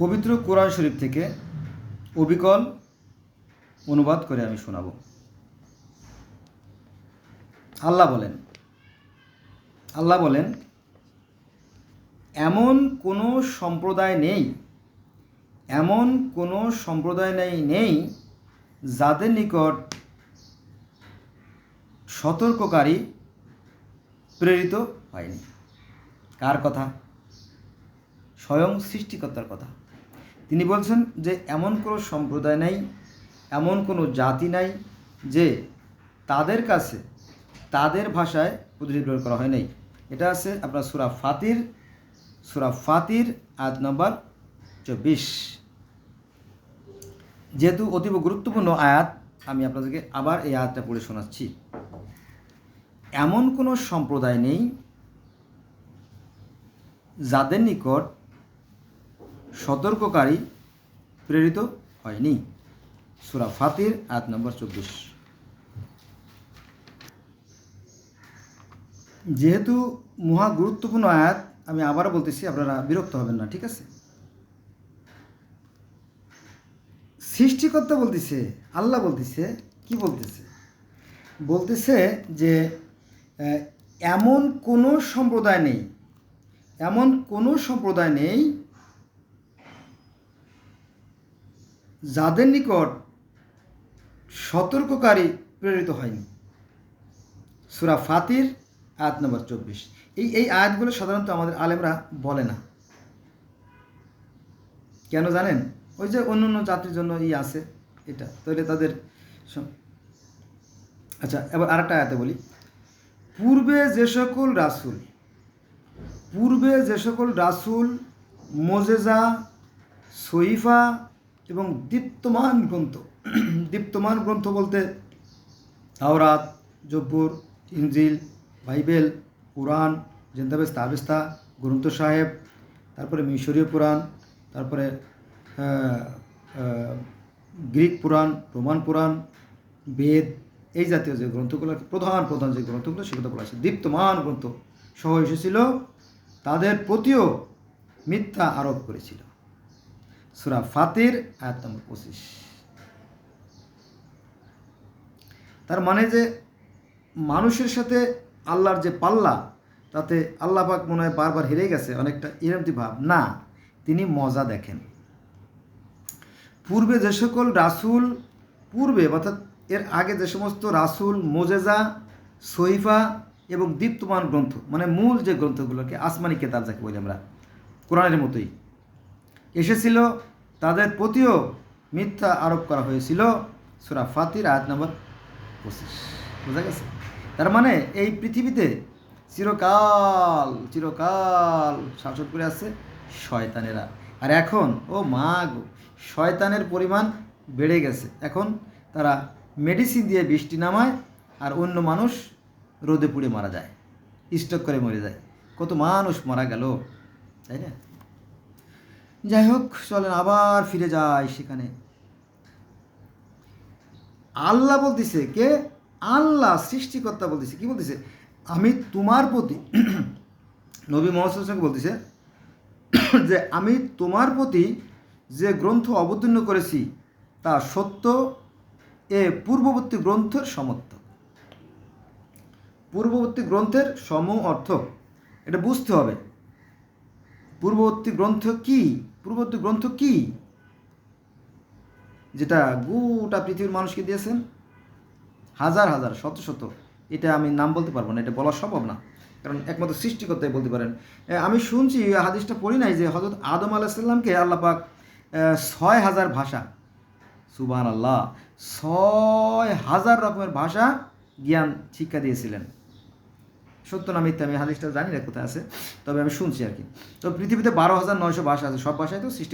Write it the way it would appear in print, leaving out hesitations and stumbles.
পবিত্র কোরআন শরীফ থেকে অবিকল অনুবাদ করে আমি শোনাব। আল্লাহ বলেন, এমন কোনো সম্প্রদায় নেই যাদের নিকট সতর্ককারী প্রেরিত হয়নি। কার কথা? স্বয়ং সৃষ্টিকর্তার কথা। তিনি বলছেন যে এমন কোনো সম্প্রদায় নাই, এমন কোনো জাতি নাই যে তাদের কাছে তাদের ভাষায় প্রতিনিধি প্রেরণ করা হয় নাই। এটা আছে আপনার সূরা ফাতির আয়াত নম্বর 24। যেহেতু অতীব গুরুত্বপূর্ণ আয়াত, আমি আপনাদেরকে আবার এই আয়াতটা পড়ে শোনাচ্ছি। এমন কোনো সম্প্রদায় নেই যাদের নিকট সতর্ককারী প্রেরিত হয়নি। সূরা ফাতির আয়াত নম্বর 24। যেহেতু মহা গুরুত্বপূর্ণ আয়াত, আমি আবারও বলতেছি, আপনারা বিরক্ত হবেন না, ঠিক আছে? সৃষ্টিকর্তা বলতেছে, আল্লাহ বলতেছে, কি বলতেছে? বলতেছে যে এমন কোনো সম্প্রদায় নেই যাদের নিকট সতর্ককারী প্রেরিত হয়নি। সূরা ফাতির আয়াত নম্বর 24। এই আয়াতগুলো সাধারণত আমাদের আলেমরা বলে না। কেন জানেন? ওই যে অন্য জাতির জন্য আছে এটা, তাহলে তাদের। আচ্ছা, এবার আরেকটা আয়াতে বলি। পূর্বে যে সকল রাসূল মোজেজা, সহিফা এবং দীপ্তমান গ্রন্থ বলতে তাওরাত, জব্বুর, ইনজিল, বাইবেল, কুরআন, জেন্দাবেস্তা, গ্রন্থ সাহেব, তারপরে মিশরীয় পুরাণ, তারপরে গ্রিক পুরাণ, রোমান পুরাণ, বেদ, এই জাতীয় যে গ্রন্থগুলো, প্রধান যে গ্রন্থগুলো, সেগুলো বলা আছে। দীপ্তমান গ্রন্থ সহ এসেছিল, তাদের প্রতিও মিথ্যা আরোপ করেছিল। সূরা ফাতির আয়াত নম্বর 25। তার মানে যে মানুষের সাথে আল্লাহর যে পাল্লা, তাতে আল্লাহ পাক মনে হয় বারবার হেরে গেছে, অনেকটা এরকম ভাব না। তিনি মজা দেখেন। পূর্বে যে সকল রাসূল, অর্থাৎ এর আগে যে সমস্ত রাসূল মোজেজা, সহিফা এবং দীপ্তমান গ্রন্থ, মানে মূল যে গ্রন্থগুলোকে আসমানি কেতাব যাকে বলি আমরা, কোরআনের মতোই এসেছিল, তাদের প্রতিও মিথ্যা আরোপ করা হয়েছিল। সূরা ফাতির আয়াত নম্বর 25। বোঝা গেছে? তার মানে এই পৃথিবীতে চিরকাল শাসন করে আছে শয়তানেরা। আর এখন শয়তানের পরিমাণ বেড়ে গেছে। এখন তারা মেডিসিন দিয়ে বৃষ্টি নামায়, আর অন্য মানুষ রোদে পুড়ে মারা যায়, স্ট্রোক করে মরে যায়। কত মানুষ মারা গেল, তাই না? যাই হোক, চলেন আবার ফিরে যায় সেখানে। আল্লাহ বলতেছে, কে? আল্লাহ সৃষ্টিকর্তা বলতেছে, কি বলতেছে? আমি তোমার প্রতি, নবী মুহাম্মদ সাল্লাল্লাহু আলাইহি ওয়াসাল্লাম বলতেছে যে আমি তোমার প্রতি যে গ্রন্থ অবতীর্ণ করেছি তা সত্য, এ পূর্ববর্তী গ্রন্থের সমর্থক। পূর্ববর্তী গ্রন্থের সম অর্থক, এটা বুঝতে হবে। পূর্ববর্তী গ্রন্থ কি? যেটা গোটা পৃথিবীর মানুষকে দিয়েছেন, হাজার শত, এটা আমি নাম বলতে পারবো না, এটা বলা সম্ভব না, কারণ একমাত্র সৃষ্টিকর্তাই বলতে পারেন। আমি শুনছি, হাদিসটা পড়ি নাই, যে হযরত আদম আলাইহিস সালামকে আল্লাহ পাক 6000 ভাষা, সুবহানাল্লাহ, 6000 রকমের ভাষা জ্ঞান শিক্ষা দিয়েছিলেন। সত্য না মিথ্যা আমি হাদিসটা জানি না কোথায় আছে, তবে আমি শুনছি আর কি। তো পৃথিবীতে 12,900 ভাষা আছে, সব ভাষায় তো সৃষ্টি